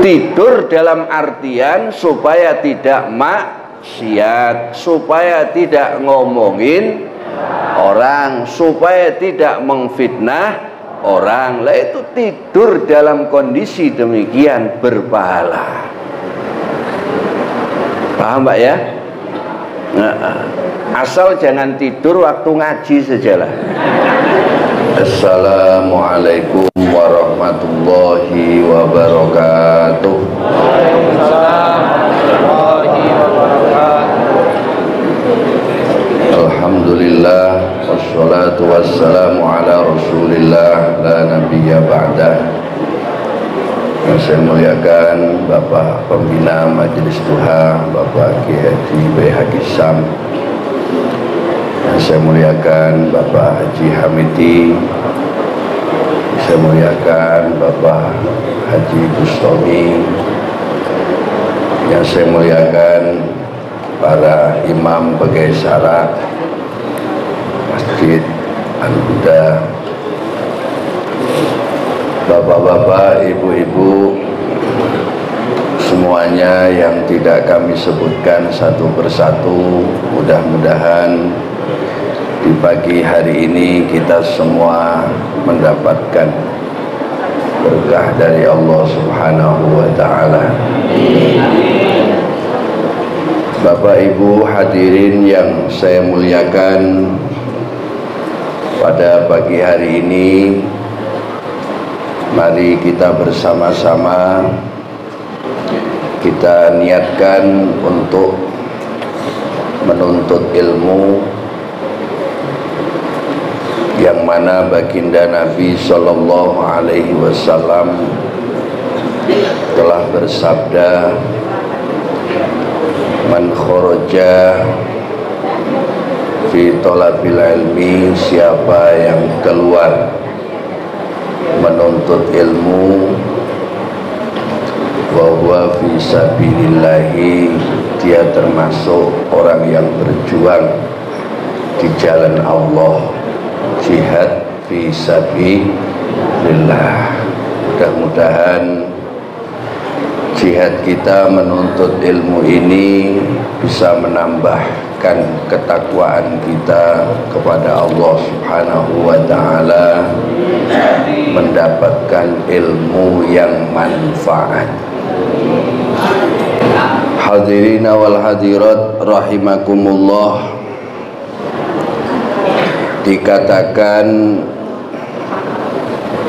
Tidur dalam artian supaya tidak maksiat, supaya tidak ngomongin orang, supaya tidak mengfitnah orang. Lah itu tidur dalam kondisi demikian berpahala. Paham Pak ya? Asal jangan tidur waktu ngaji sajalah. Assalamualaikum warahmatullahi wabarakatuh. Waalaikumsalam warahmatullahi wabarakatuh. Alhamdulillah wassalatu wassalamu ala Rasulillah la nabiyya ba'dah. Yang saya muliakan Bapak Pembina Majelis Duha, Bapak Kiai Haji B. Haji Sam. Yang saya muliakan Bapak Haji Hamidi. Saya muliakan Bapak Haji Bustami. Yang saya muliakan para imam Bagai Syarat Masjid Al-Huda, bapak-bapak, ibu-ibu, semuanya yang tidak kami sebutkan satu persatu. Mudah-mudahan di pagi hari ini kita semua mendapatkan berkah dari Allah Subhanahu wa ta'ala. Bapak Ibu hadirin yang saya muliakan, pada pagi hari ini mari kita bersama-sama kita niatkan untuk menuntut ilmu yang mana baginda Nabi Sallallahu Alaihi Wasallam telah bersabda, man kharaja fi talabil ilmi, siapa yang keluar menuntut ilmu, wa huwa fi sabilillahi, dia termasuk orang yang berjuang di jalan Allah, jihad fi sabilillah. Mudah-mudahan jihad kita menuntut ilmu ini bisa menambahkan ketakwaan kita kepada Allah Subhanahu wa ta'ala, mendapatkan ilmu yang manfaat. Hadirin wal hadirat rahimakumullah, dikatakan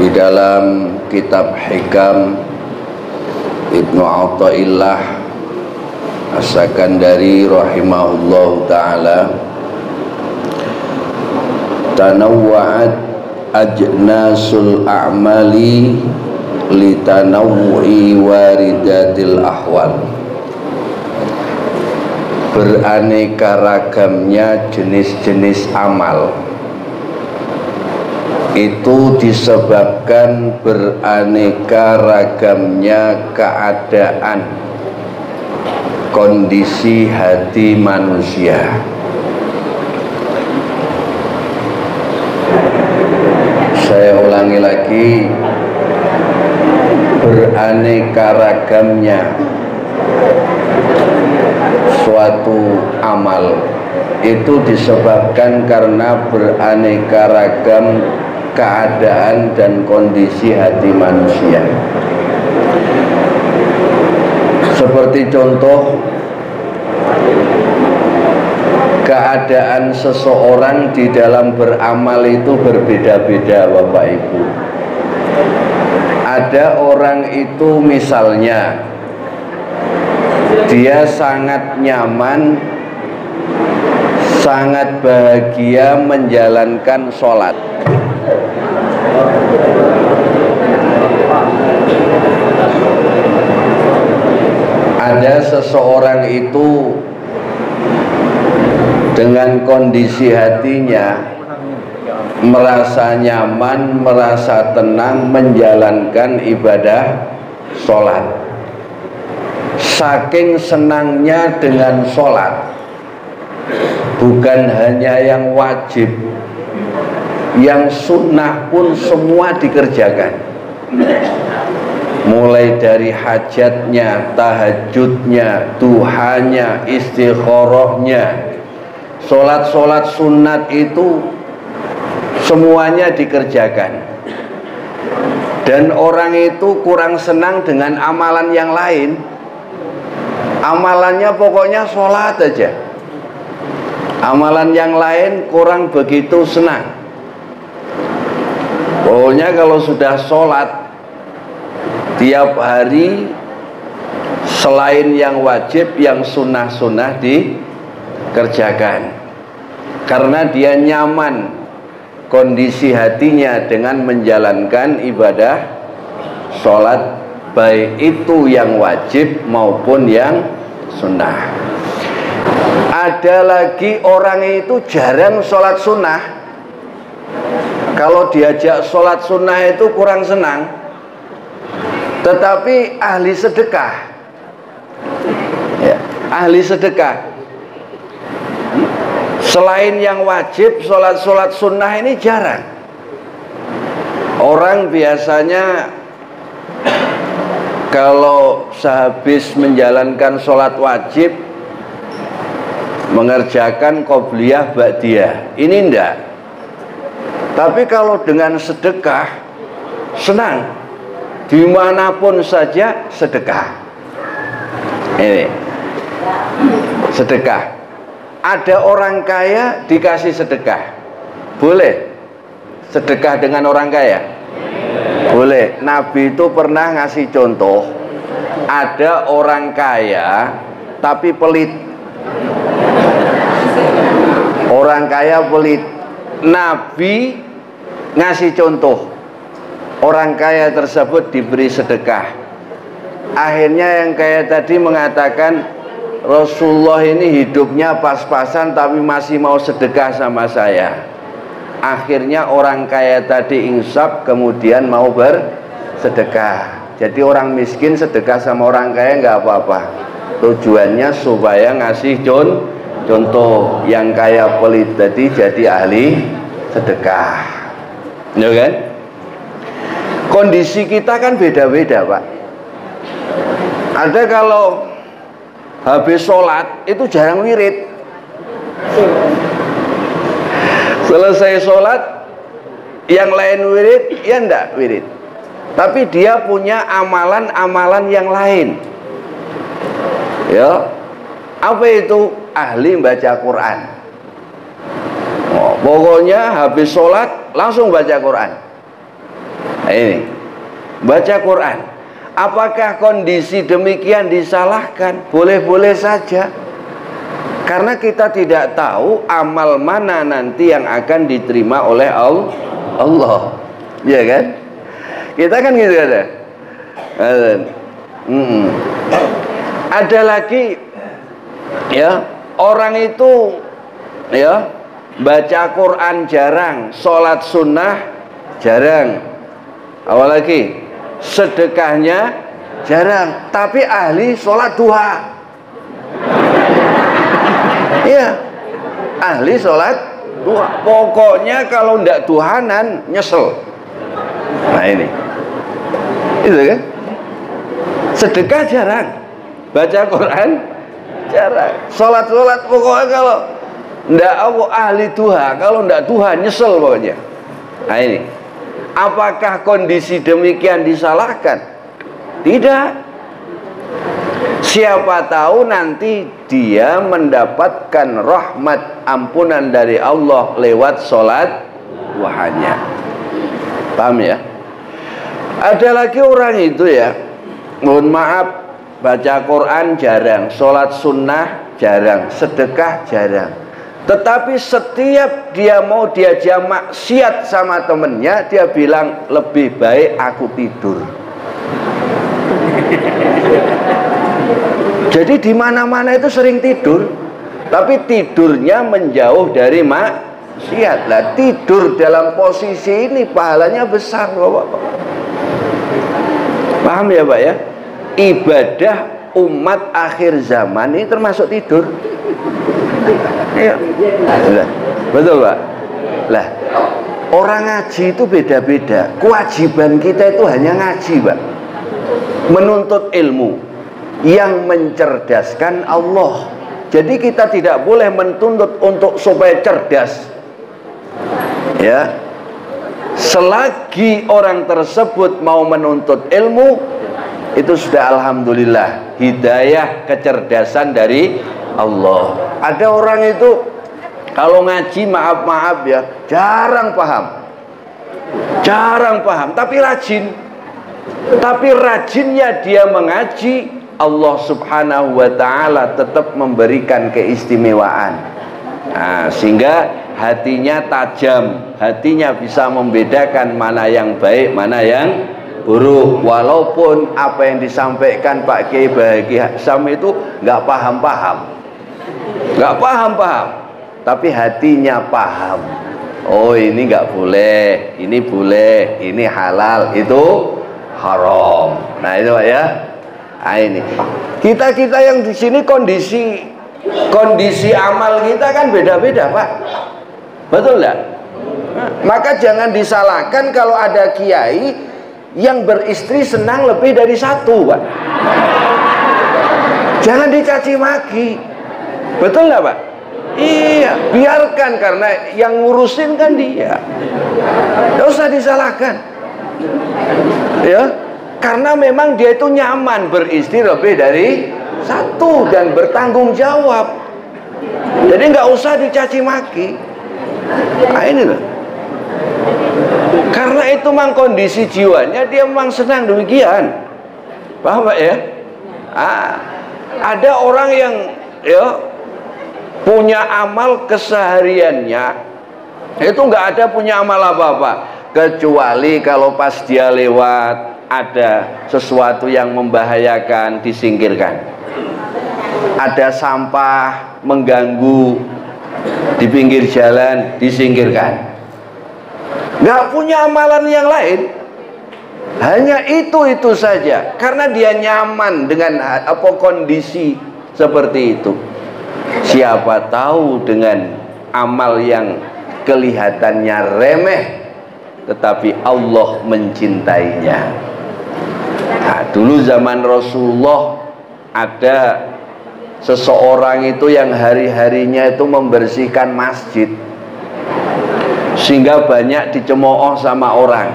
di dalam kitab Hikam Ibnu Athaillah As-Sakandari rahimahullah ta'ala, tanawwa'at ajnasul a'mali litanawwi waridatil ahwal. Beraneka ragamnya jenis-jenis amal itu disebabkan beraneka ragamnya keadaan, kondisi hati manusia. Saya ulangi lagi, beraneka ragamnya suatu amal itu disebabkan karena beraneka ragam keadaan dan kondisi hati manusia. Seperti contoh, keadaan seseorang di dalam beramal itu berbeda-beda Bapak Ibu. Ada orang itu misalnya dia sangat nyaman, sangat bahagia menjalankan sholat. Ada seseorang itu dengan kondisi hatinya merasa nyaman, merasa tenang menjalankan ibadah sholat. Saking senangnya dengan sholat, bukan hanya yang wajib, yang sunnah pun semua dikerjakan. mulai dari hajatnya, tahajudnya, duhanya, istikharahnya, sholat sunat itu semuanya dikerjakan. Dan orang itu kurang senang dengan amalan yang lain. Amalannya pokoknya sholat aja. Amalan yang lain kurang begitu senang. Pokoknya kalau sudah sholat tiap hari, selain yang wajib, yang sunnah-sunnah dikerjakan. Karena dia nyaman kondisi hatinya dengan menjalankan ibadah sholat, baik itu yang wajib maupun yang sunnah. Ada lagi orang itu jarang sholat sunnah. Kalau diajak sholat sunnah itu kurang senang. Tetapi ahli sedekah ya, ahli sedekah, selain yang wajib, sholat sunnah ini jarang. Orang biasanya kalau sehabis menjalankan sholat wajib mengerjakan qobliyah ba'diyah, ini enggak. Tapi kalau dengan sedekah senang, dimanapun saja sedekah. Ini sedekah. Ada orang kaya dikasih sedekah, boleh sedekah dengan orang kaya? Boleh. Nabi itu pernah ngasih contoh, ada orang kaya tapi pelit. Orang kaya pelit. Nabi ngasih contoh, orang kaya tersebut diberi sedekah. Akhirnya yang kaya tadi mengatakan, Rasulullah ini hidupnya pas-pasan tapi masih mau sedekah sama saya. Akhirnya orang kaya tadi insaf, kemudian mau bersedekah. Jadi orang miskin sedekah sama orang kaya nggak apa-apa. Tujuannya supaya ngasih contoh, yang kaya pelit tadi jadi ahli sedekah. Ya kan? Kondisi kita kan beda-beda, Pak. Ada kalau habis sholat itu jarang wirid. Selesai sholat yang lain wirid, ya enggak wirid. Tapi dia punya amalan-amalan yang lain. Ya, apa itu? Ahli baca Quran. Pokoknya habis sholat langsung baca Quran. Nah, ini baca Quran. Apakah kondisi demikian disalahkan? Boleh-boleh saja. Karena kita tidak tahu amal mana nanti yang akan diterima oleh Allah. Iya kan? Kita kan gitu ada. Ada lagi ya, orang itu ya baca Quran jarang, sholat sunnah jarang, apalagi sedekahnya jarang, tapi ahli sholat duha. Iya, ahli sholat duha. Pokoknya kalau ndak duhanan nyesel. Nah ini, itu kan. Sedekah jarang, baca Quran jarang, sholat pokoknya kalau ndak ahli duha, kalau ndak duha nyesel pokoknya. Nah ini, apakah kondisi demikian disalahkan? Tidak. Siapa tahu nanti dia mendapatkan rahmat ampunan dari Allah lewat sholat duhanya. Paham ya? Ada lagi orang itu ya, mohon maaf, baca Quran jarang, sholat sunnah jarang, sedekah jarang. Tetapi setiap dia mau diajak maksiat sama temennya, dia bilang lebih baik aku tidur. Jadi di mana-mana itu sering tidur, tapi tidurnya menjauh dari maksiat. Lah tidur dalam posisi ini pahalanya besar, Bapak. Paham ya, Pak ya? Ibadah umat akhir zaman ini termasuk tidur. Ya. Betul, Pak? Lah, orang ngaji itu beda-beda. Kewajiban kita itu hanya ngaji, Pak. menuntut ilmu yang mencerdaskan Allah. Jadi kita tidak boleh menuntut untuk supaya cerdas, ya. Selagi orang tersebut mau menuntut ilmu, itu sudah alhamdulillah hidayah kecerdasan dari Allah. Ada orang itu kalau ngaji maaf ya jarang paham, tapi rajin. Tapi rajinnya dia mengaji, Allah subhanahu wa ta'ala tetap memberikan keistimewaan. Nah, sehingga hatinya tajam, hatinya bisa membedakan mana yang baik, mana yang buruk. Walaupun apa yang disampaikan Pak Kiai Bahagia Sam itu nggak paham, tapi hatinya paham. Oh, ini nggak boleh, ini boleh, ini halal, itu haram. Nah itu Pak ya. Nah, ini kita yang di sini kondisi amal kita kan beda-beda Pak, betul nggak? Maka jangan disalahkan kalau ada kiai yang beristri senang lebih dari satu Pak. Jangan dicaci maki, betul nggak Pak? Iya, biarkan, karena yang ngurusin kan dia. Nggak usah disalahkan, ya. Karena memang dia itu nyaman beristri lebih dari satu dan bertanggung jawab. Jadi nggak usah dicaci maki. Nah ini loh. Karena itu memang kondisi jiwanya dia memang senang demikian. Paham Pak ya? Ada orang yang ya punya amal kesehariannya itu nggak ada punya amal apa-apa, kecuali kalau pas dia lewat ada sesuatu yang membahayakan disingkirkan, ada sampah mengganggu di pinggir jalan disingkirkan. Nggak punya amalan yang lain, hanya itu saja, karena dia nyaman dengan kondisi seperti itu. Siapa tahu dengan amal yang kelihatannya remeh tetapi Allah mencintainya. Nah, dulu zaman Rasulullah ada seseorang itu yang hari-harinya itu membersihkan masjid sehingga banyak dicemooh sama orang.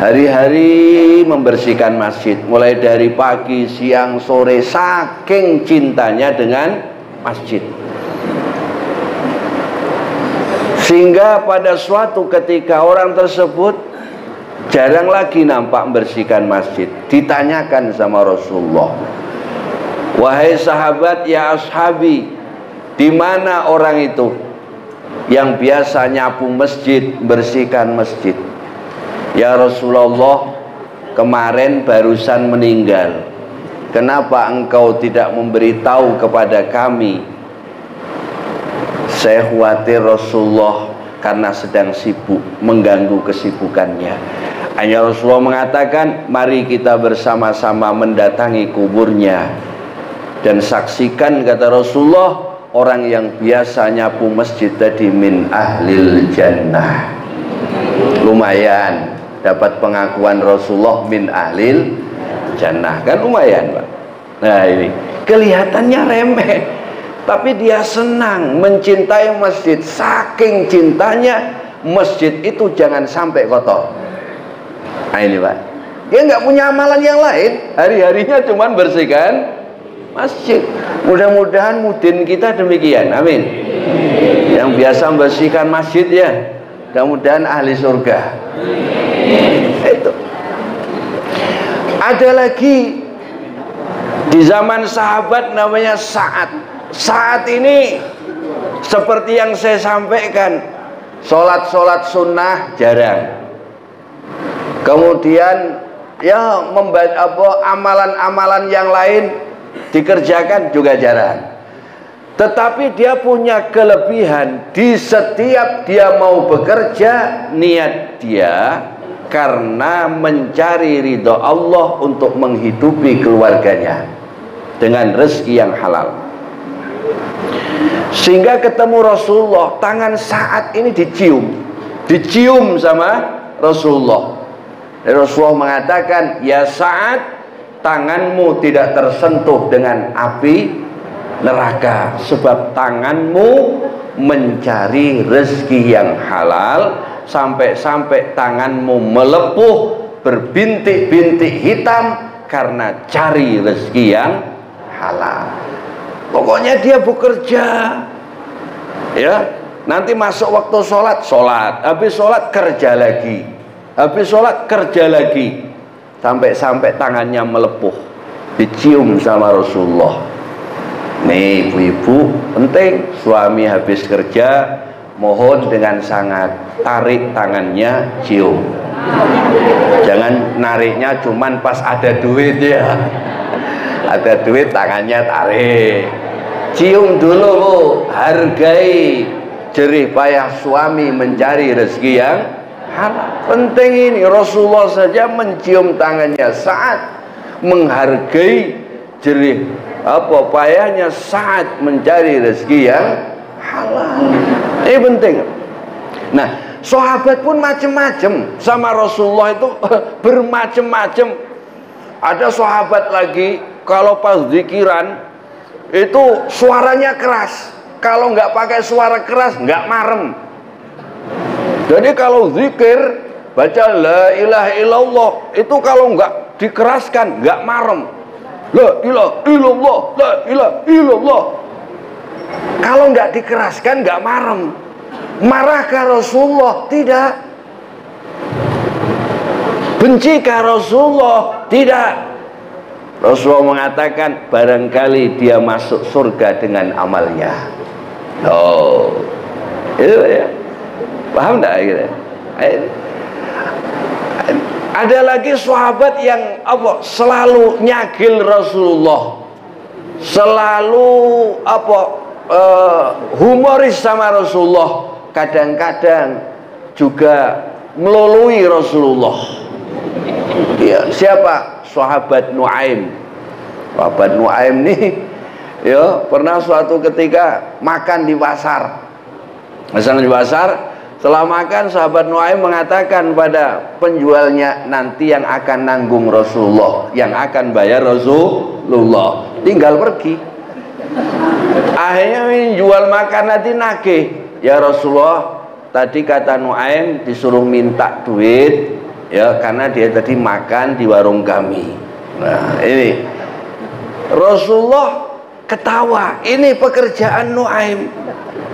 Hari-hari membersihkan masjid, mulai dari pagi, siang, sore, saking cintanya dengan masjid. Sehingga pada suatu ketika orang tersebut jarang lagi nampak membersihkan masjid. Ditanyakan sama Rasulullah, wahai sahabat, ya ashabi, di mana orang itu yang biasa nyapu masjid, bersihkan masjid? Ya Rasulullah, kemarin barusan meninggal. Kenapa engkau tidak memberitahu kepada kami? Saya khawatir Rasulullah karena sedang sibuk, mengganggu kesibukannya. Hanya Rasulullah mengatakan, mari kita bersama-sama mendatangi kuburnya dan saksikan, kata Rasulullah, orang yang biasa nyapu masjid tadi min ahlil jannah. Lumayan dapat pengakuan Rasulullah min ahlil jannah, kan lumayan Pak. Nah ini kelihatannya remeh, tapi dia senang mencintai masjid. Saking cintanya, masjid itu jangan sampai kotor. Nah ini Pak, dia nggak punya amalan yang lain, hari-harinya cuman bersihkan masjid. Mudah-mudahan mudin kita demikian, amin. Yang biasa membersihkan masjid ya, mudah-mudahan ahli surga. Itu. Ada lagi di zaman sahabat namanya Sa'ad. Sa'ad ini seperti yang saya sampaikan, sholat sunnah jarang. Kemudian ya amalan-amalan yang lain dikerjakan juga jarang. Tetapi dia punya kelebihan, di setiap dia mau bekerja, niat dia karena mencari ridho Allah untuk menghidupi keluarganya dengan rezeki yang halal. Sehingga ketemu Rasulullah, tangan Sa'ad ini dicium sama Rasulullah. Rasulullah mengatakan, ya Sa'ad, tanganmu tidak tersentuh dengan api neraka, sebab tanganmu mencari rezeki yang halal, sampai-sampai tanganmu melepuh berbintik-bintik hitam karena cari rezeki yang halal. Pokoknya dia bekerja, ya. Nanti masuk waktu sholat, sholat. Habis sholat kerja lagi. Habis sholat kerja lagi. Sampai-sampai tangannya melepuh, dicium sama Rasulullah. Nih ibu-ibu, penting suami habis kerja, mohon dengan sangat tarik tangannya, cium. Jangan nariknya cuman pas ada duit ya. Ada duit tangannya tarik. Cium dulu Bu, hargai jerih payah suami mencari rezeki yang halal. Penting ini, Rasulullah saja mencium tangannya saat menghargai jerih payahnya saat mencari rezeki yang halal. Ini penting. Nah, sahabat pun macam-macam sama Rasulullah itu bermacam-macam. Ada sahabat lagi kalau pas zikiran itu suaranya keras. Kalau nggak pakai suara keras nggak marem. Jadi kalau zikir baca la ilaha illallah itu kalau nggak dikeraskan nggak marem. La ilaha illallah, la ilaha illallah. Kalau nggak dikeraskan nggak marem. Marahkah Rasulullah? Tidak. Bencikah Rasulullah? Tidak. Rasulullah mengatakan barangkali dia masuk surga dengan amalnya. Oh, itu ya. Paham enggak gitu? Ada lagi sahabat yang selalu nyagil Rasulullah, selalu humoris sama Rasulullah, kadang-kadang juga melului Rasulullah. Ya, siapa? Sahabat Nuaim. Sahabat Nuaim nih, ya pernah suatu ketika makan di pasar. Misalnya di pasar, setelah makan sahabat Nuaim mengatakan pada penjualnya, nanti yang akan nanggung Rasulullah, yang akan bayar Rasulullah, tinggal pergi. Akhirnya ini jual makan nanti nagih, ya Rasulullah, tadi kata Nuaim disuruh minta duit, ya karena dia tadi makan di warung kami. Nah ini Rasulullah ketawa, ini pekerjaan Nuaim.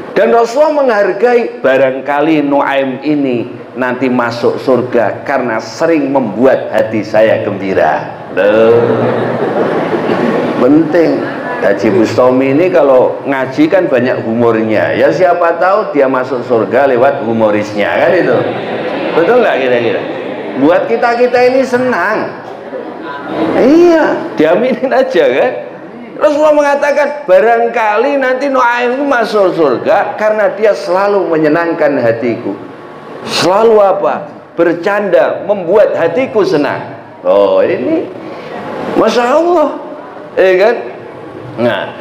Dan Rasulullah menghargai, barangkali Nuaim ini nanti masuk surga karena sering membuat hati saya gembira. Penting. Haji Bustami ini kalau ngaji kan banyak humornya. Ya siapa tahu dia masuk surga lewat humorisnya, kan itu. Betul nggak kira-kira? Buat kita ini senang. Iya, diaminin aja kan. Rasulullah mengatakan barangkali nanti Nuaim itu masuk surga karena dia selalu menyenangkan hatiku. Selalu bercanda, membuat hatiku senang. Oh ini Masya Allah, kan? Nah,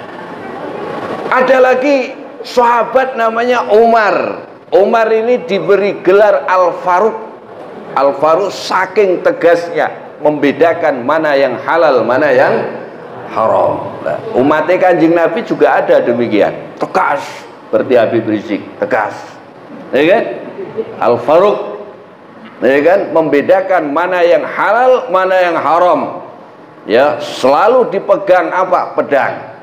ada lagi sahabat namanya Umar. Umar ini diberi gelar Al-Faruq. Al-Faruq saking tegasnya membedakan mana yang halal, mana yang haram. Nah, umatnya Kanjeng Nabi juga ada demikian, tegas seperti Habib Rizik, tegas, ya kan? Al-Faruq, ya kan? Membedakan mana yang halal, mana yang haram. Ya, selalu dipegang pedang.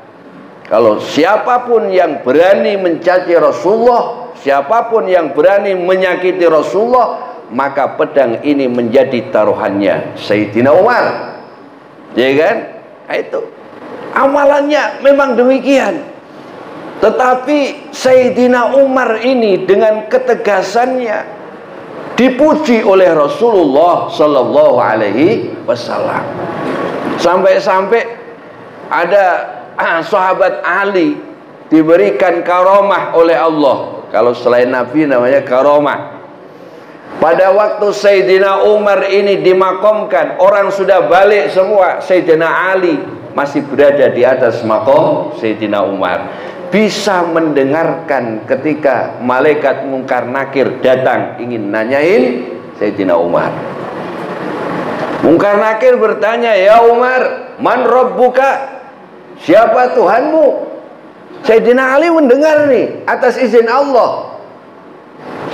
Kalau siapapun yang berani mencaci Rasulullah, siapapun yang berani menyakiti Rasulullah, maka pedang ini menjadi taruhannya Sayyidina Umar, ya kan? Itu amalannya memang demikian. Tetapi Sayyidina Umar ini dengan ketegasannya dipuji oleh Rasulullah Sallallahu Alaihi Wasallam. Sampai-sampai ada sahabat Ali diberikan karomah oleh Allah. Kalau selain Nabi namanya karomah. Pada waktu Sayyidina Umar ini dimakamkan, orang sudah balik semua, Sayyidina Ali masih berada di atas makam Sayyidina Umar. Bisa mendengarkan ketika malaikat Munkar Nakir datang ingin nanyain Sayyidina Umar. Mungkar Nakir bertanya, ya Umar, man rabbuka? Siapa Tuhanmu? Sayyidina Ali mendengar nih atas izin Allah.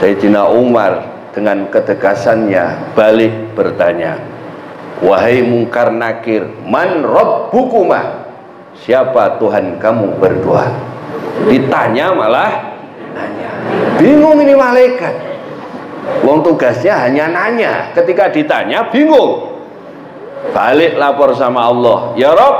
Sayyidina Umar dengan ketegasannya balik bertanya, wahai Mungkar Nakir, man rabbukuma? Siapa Tuhan kamu berdua? Ditanya malah nanya. Bingung ini malaikat. Wong tugasnya hanya nanya, ketika ditanya bingung. Balik lapor sama Allah, ya Rob,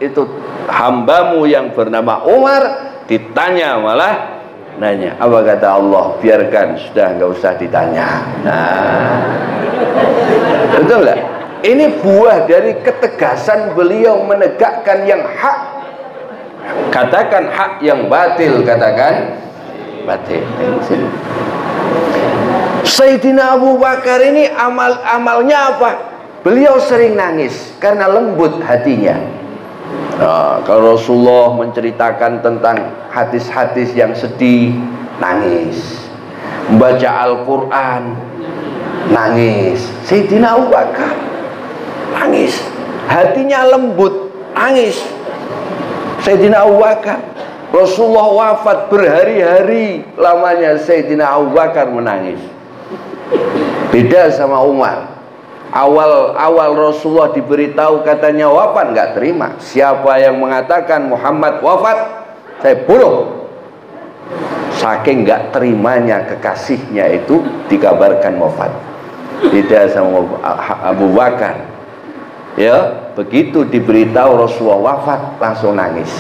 itu hambamu yang bernama Umar ditanya malah nanya. Apa kata Allah? Biarkan, sudah nggak usah ditanya. Nah, betul nggak? Ini buah dari ketegasan beliau menegakkan yang hak. Katakan hak, yang batil katakan batil. Sayyidina Abu Bakar ini amalnya apa? Beliau sering nangis karena lembut hatinya. Nah, kalau Rasulullah menceritakan tentang hadis-hadis yang sedih, nangis. Membaca Al-Quran, nangis. Sayyidina Abu Bakar nangis, hatinya lembut, nangis. Sayyidina Abu Bakar, Rasulullah wafat berhari-hari lamanya Sayyidina Abu Bakar menangis. Beda sama Umar. Awal Rasulullah diberitahu katanya wafat, nggak terima. Siapa yang mengatakan Muhammad wafat, saya bunuh. Saking nggak terimanya kekasihnya itu dikabarkan wafat. Beda sama Abu Bakar. Ya, begitu diberitahu Rasulullah wafat, langsung nangis.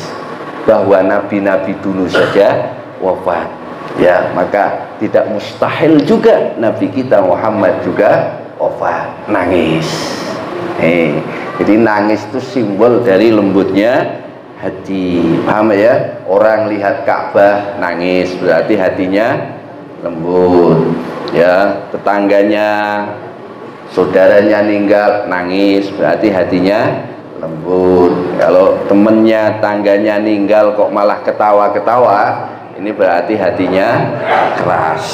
Bahwa nabi-nabi dulu saja wafat. Ya, maka tidak mustahil juga Nabi kita Muhammad juga wafat, nangis. Jadi nangis itu simbol dari lembutnya hati. Paham ya? Orang lihat Ka'bah nangis, berarti hatinya lembut. Ya, tetangganya, saudaranya meninggal nangis, berarti hatinya lembut. Kalau temennya, tangganya meninggal kok malah ketawa-ketawa, ini berarti hatinya keras.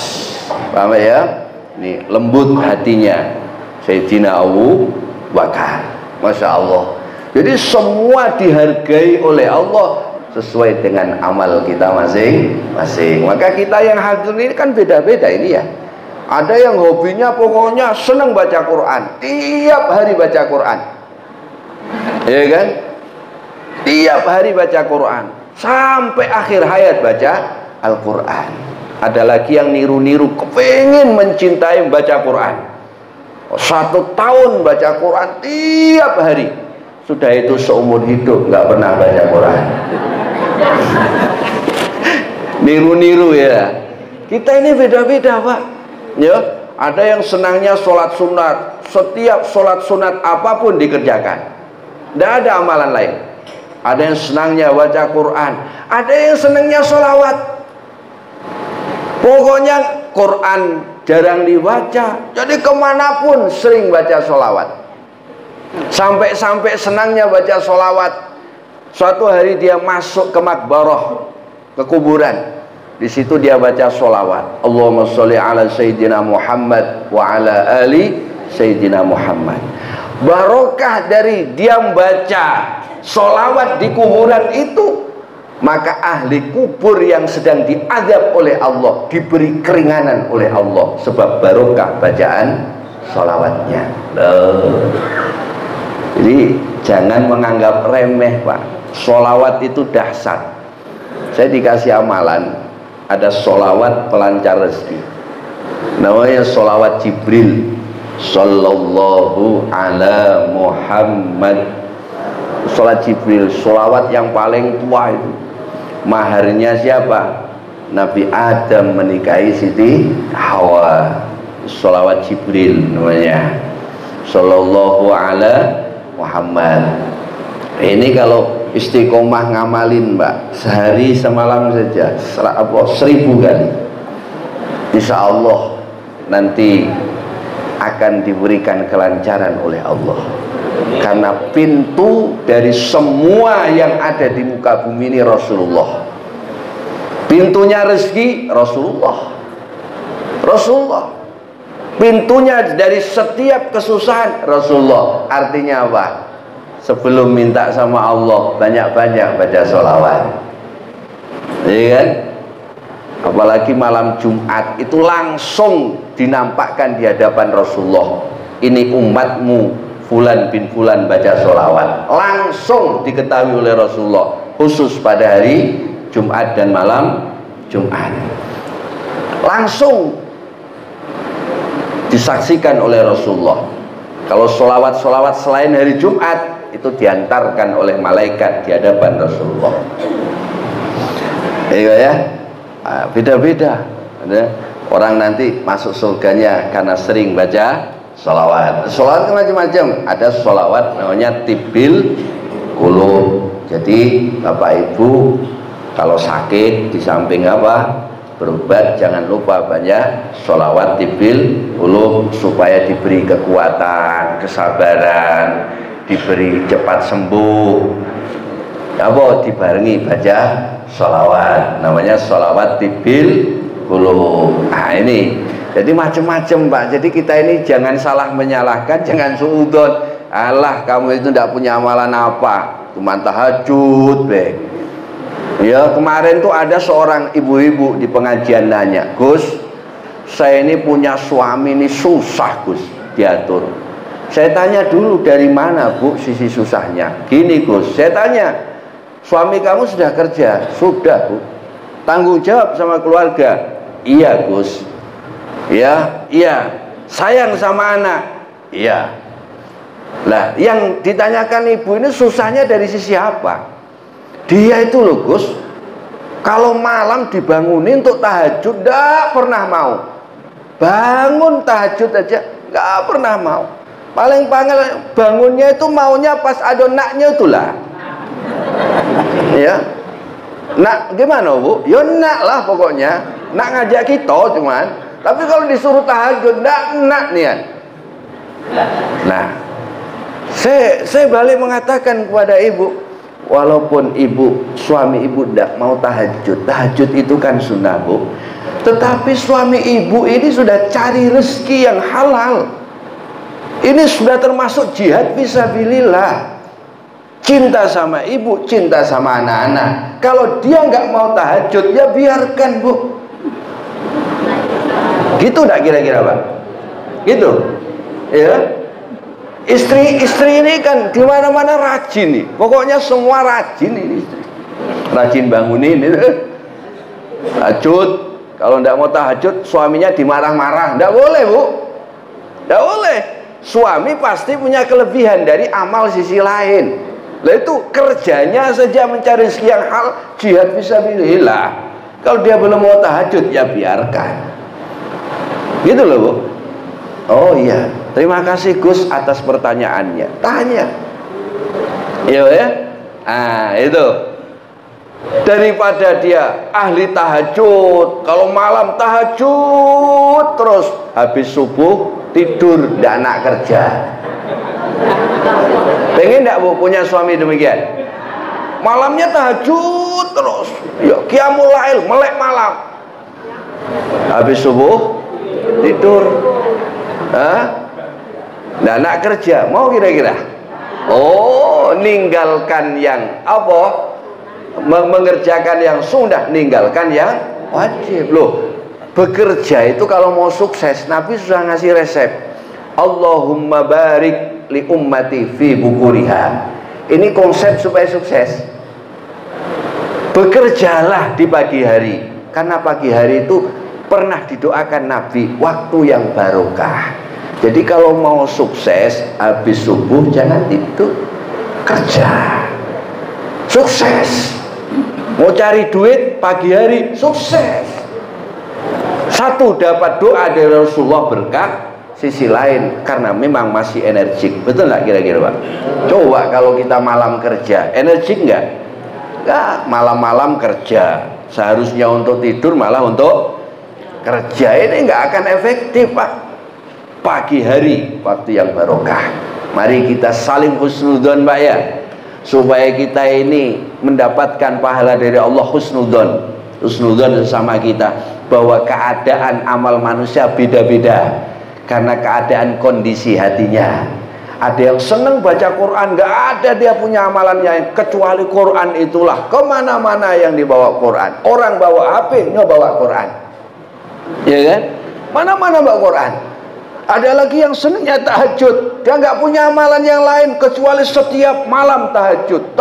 Paham ya? Ini lembut hatinya Sayyidina Abu Bakar. Masya Allah. Jadi semua dihargai oleh Allah sesuai dengan amal kita masing-masing. Maka kita yang hadir ini kan beda-beda ini ya. Ada yang hobinya pokoknya senang baca Quran, tiap hari baca Quran, ya kan? Tiap hari baca Quran sampai akhir hayat baca Al-Quran. Ada lagi yang niru-niru, kepengen mencintai baca Quran, 1 tahun baca Quran tiap hari. Sudah itu seumur hidup nggak pernah baca Quran. Niru-niru ya. Kita ini beda-beda Pak. Ya, ada yang senangnya sholat sunat, setiap sholat sunat apapun dikerjakan, tidak ada amalan lain. Ada yang senangnya baca Quran, ada yang senangnya sholawat. Pokoknya Quran jarang dibaca, jadi kemanapun sering baca sholawat. Sampai-sampai senangnya baca sholawat. Suatu hari dia masuk ke makbarah, ke kuburan. Di situ dia baca sholawat. Allahumma sholli ala Sayyidina Muhammad wa ala ali Sayyidina Muhammad. Barokah dari dia membaca sholawat di kuburan itu, maka ahli kubur yang sedang diazab oleh Allah diberi keringanan oleh Allah sebab barokah bacaan sholawatnya. Jadi jangan menganggap remeh Pak. Sholawat itu dahsyat. Saya dikasih amalan, ada sholawat pelancar rezeki, namanya sholawat Jibril. Sallallahu ala Muhammad. Sholat Jibril, sholawat yang paling tua itu. Maharnya siapa? Nabi Adam menikahi Siti Hawa. Sholawat Jibril namanya. Sallallahu ala Muhammad. Ini kalau istiqomah ngamalin Mbak, sehari semalam saja 1000 kali, insya Allah nanti akan diberikan kelancaran oleh Allah. Karena pintu dari semua yang ada di muka bumi ini Rasulullah. Pintunya rezeki Rasulullah. pintunya dari setiap kesusahan Rasulullah. Artinya apa? Sebelum minta sama Allah, banyak-banyak baca sholawat, iya kan? Apalagi malam Jumat itu langsung dinampakkan di hadapan Rasulullah, ini umatmu Fulan bin Fulan baca sholawat, langsung diketahui oleh Rasulullah, khusus pada hari Jumat dan malam Jumat, langsung disaksikan oleh Rasulullah. Kalau sholawat-sholawat selain hari Jumat itu diantarkan oleh malaikat di hadapan Rasulullah. Iya ya, beda-beda. Orang nanti masuk surganya karena sering baca sholawat. Sholawat macam-macam. Ada sholawat namanya tibil qulub. Jadi Bapak Ibu kalau sakit di samping apa berobat, jangan lupa banyak sholawat tibil qulub supaya diberi kekuatan, kesabaran, diberi cepat sembuh. Apa dibarengi baca sholawat, namanya sholawat tibil qulub. Nah ini jadi macam-macam Pak. Jadi kita ini jangan salah menyalahkan, jangan suudzon. Alah kamu itu tidak punya amalan apa, cuma tahajud be. Ya kemarin tuh ada seorang ibu-ibu di pengajian nanya, Gus, saya ini punya suami ini susah Gus diatur. Saya tanya dulu dari mana Bu sisi susahnya. Gini Gus, saya tanya, suami kamu sudah kerja? Sudah Bu. Tanggung jawab sama keluarga? Iya Gus. Ya, iya. Sayang sama anak? Iya. Lah yang ditanyakan ibu ini susahnya dari sisi apa? Dia itu loh Gus, kalau malam dibangunin untuk tahajud gak pernah mau. Bangun tahajud aja gak pernah mau. Paling bangunnya itu maunya pas ada naknya itulah. Ya, nak gimana Bu? Ya nak lah pokoknya. Nak ngajak kita cuman. Tapi kalau disuruh tahajud nak niat. Nah, saya balik mengatakan kepada ibu, walaupun suami ibu tidak mau tahajud itu kan sunnah Bu, tetapi suami ibu ini sudah cari rezeki yang halal. Ini sudah termasuk jihad fisabilillah. Cinta sama ibu, cinta sama anak-anak. Kalau dia nggak mau tahajud, ya biarkan Bu. Gitu enggak kira-kira Pak? Gitu. Ya. Istri ini kan di mana-mana rajin nih. Pokoknya semua rajin ini istri. Rajin bangunin itu. Tahajud. Kalau enggak mau tahajud, suaminya dimarah-marah. Enggak boleh, Bu. Enggak boleh. Suami pasti punya kelebihan dari amal sisi lain. Lah itu kerjanya saja mencari rezeki yang hal, jihad fisabilillah. Kalau dia belum mau tahajud, ya biarkan. Gitu loh Bu. Oh iya, terima kasih Gus atas pertanyaannya. Tanya. Iya ya. Ah itu. Daripada dia ahli tahajud, kalau malam tahajud terus, habis subuh tidur, tidak nak kerja. Pengen tidak Bu punya suami demikian? Malamnya tahajud terus, ya qiyamul lail, melek malam, habis subuh tidur. Nah, nak kerja, mau kira-kira? Oh, ninggalkan yang apa? Mengerjakan yang sunnah, ninggalkan yang wajib. Loh, bekerja itu kalau mau sukses, Nabi sudah ngasih resep. Allahumma barik li ummati fi bukuriha. Ini konsep supaya sukses. Bekerjalah di pagi hari, karena pagi hari itu pernah didoakan Nabi waktu yang barokah. Jadi kalau mau sukses, habis subuh jangan tidur, kerja. Sukses. Mau cari duit pagi hari, sukses. Satu, dapat doa dari Rasulullah berkah. Sisi lain karena memang masih energik. Betul nggak kira-kira Pak? Coba kalau kita malam kerja, energik nggak? Nggak, malam-malam kerja. Seharusnya untuk tidur malah untuk kerja. Ini nggak akan efektif Pak. Pagi hari waktu yang barokah. Mari kita saling husnudzon Pak ya, supaya kita ini mendapatkan pahala dari Allah. Husnudzon sesama kita, bahwa keadaan amal manusia beda-beda. karena keadaan kondisi hatinya. Ada yang senang baca Quran, nggak ada dia punya amalannya kecuali Quran itulah. Kemana-mana yang dibawa Quran. Orang bawa HP, bawa Quran, ya kan? Mana-mana bawa Quran. Ada lagi yang senangnya tahajud, dia nggak punya amalan yang lain kecuali setiap malam tahajud.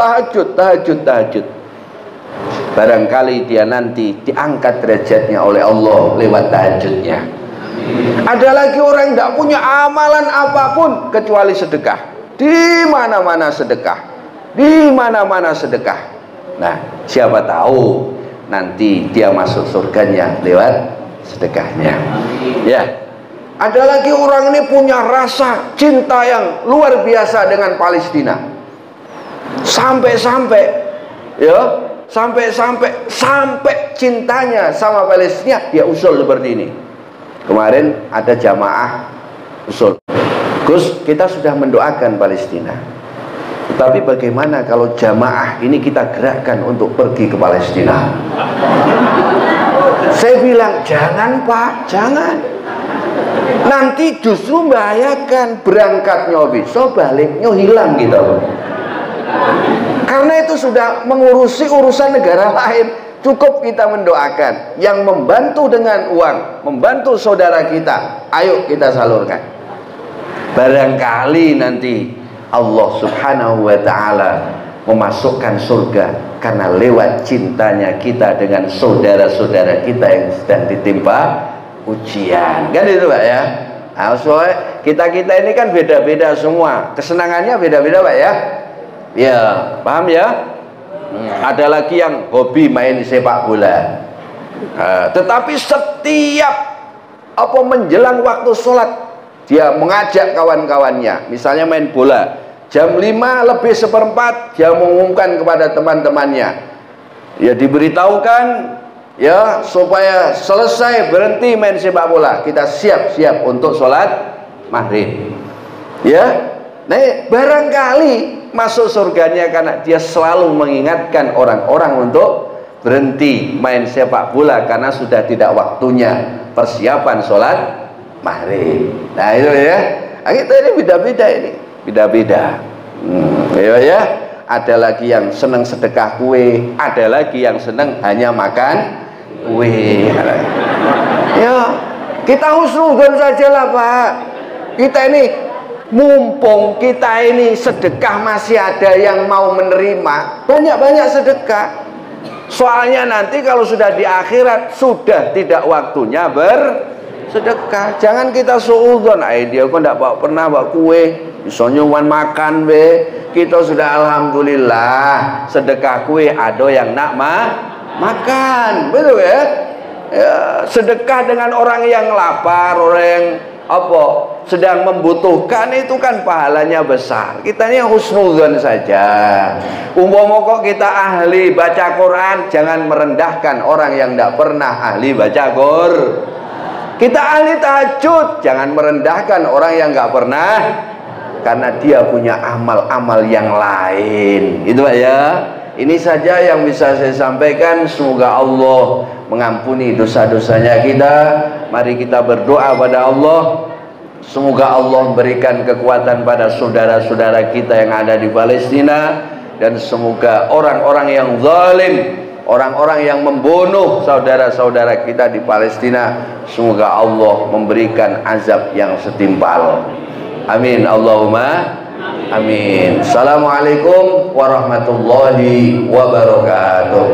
Barangkali dia nanti diangkat derajatnya oleh Allah lewat tahajudnya. Ada lagi orang yang tidak punya amalan apapun kecuali sedekah. Di mana-mana sedekah, di mana-mana sedekah. Nah, siapa tahu nanti dia masuk surganya lewat sedekahnya. Ya. Ada lagi orang ini punya rasa cinta yang luar biasa dengan Palestina. Sampai cintanya sama Palestina dia usul seperti ini. Kemarin ada jamaah usul, Gus, kita sudah mendoakan Palestina, tapi bagaimana kalau jamaah ini kita gerakkan untuk pergi ke Palestina? Saya bilang, jangan Pak, jangan. Nanti justru membahayakan, berangkatnya bisa, baliknya hilang gitu. Karena itu sudah mengurusi urusan negara lain. Cukup kita mendoakan, yang membantu dengan uang, membantu saudara kita, ayo kita salurkan. Barangkali nanti Allah subhanahu wa ta'ala memasukkan surga karena lewat cintanya kita dengan saudara-saudara kita yang sedang ditimpa ujian. Kan itu Pak ya? Nah, soalnya kita ini kan beda-beda semua, kesenangannya beda-beda Pak ya? Ya, paham ya? Ada lagi yang hobi main sepak bola, tetapi setiap menjelang waktu sholat dia mengajak kawan-kawannya, misalnya main bola jam 5:05 dia mengumumkan kepada teman-temannya, ya diberitahukan ya supaya selesai berhenti main sepak bola, kita siap-siap untuk sholat maghrib. Ya, nah barangkali masuk surganya karena dia selalu mengingatkan orang-orang untuk berhenti main sepak bola karena sudah tidak waktunya persiapan sholat maghrib. Nah itu ya, kita ini beda-beda, ini beda-beda. Ya, ada lagi yang senang sedekah kue, ada lagi yang senang hanya makan kue. Ya, kita husnudzon sajalah Pak. Kita ini mumpung kita ini sedekah masih ada yang mau menerima, banyak-banyak sedekah. Soalnya nanti kalau sudah di akhirat sudah tidak waktunya bersedekah. Jangan kita suudzon, dia kok tidak pernah bawa kue, misalnya makan be. Kita sudah alhamdulillah sedekah kue ada yang nak makan, betul ya? Ya, sedekah dengan orang yang lapar, orang yang sedang membutuhkan, itu kan pahalanya besar. Kita ini husnudzon saja. Umpama kok kita ahli baca Quran, jangan merendahkan orang yang tidak pernah ahli baca Quran. Kita ahli tahajud, jangan merendahkan orang yang nggak pernah, karena dia punya amal-amal yang lain. Itu Pak ya. Ini saja yang bisa saya sampaikan. Semoga Allah mengampuni dosa-dosanya kita. Mari kita berdoa pada Allah. Semoga Allah memberikan kekuatan pada saudara-saudara kita yang ada di Palestina. Dan semoga orang-orang yang zalim, orang-orang yang membunuh saudara-saudara kita di Palestina, semoga Allah memberikan azab yang setimpal. Amin Allahumma amin. Assalamualaikum warahmatullahi wabarakatuh.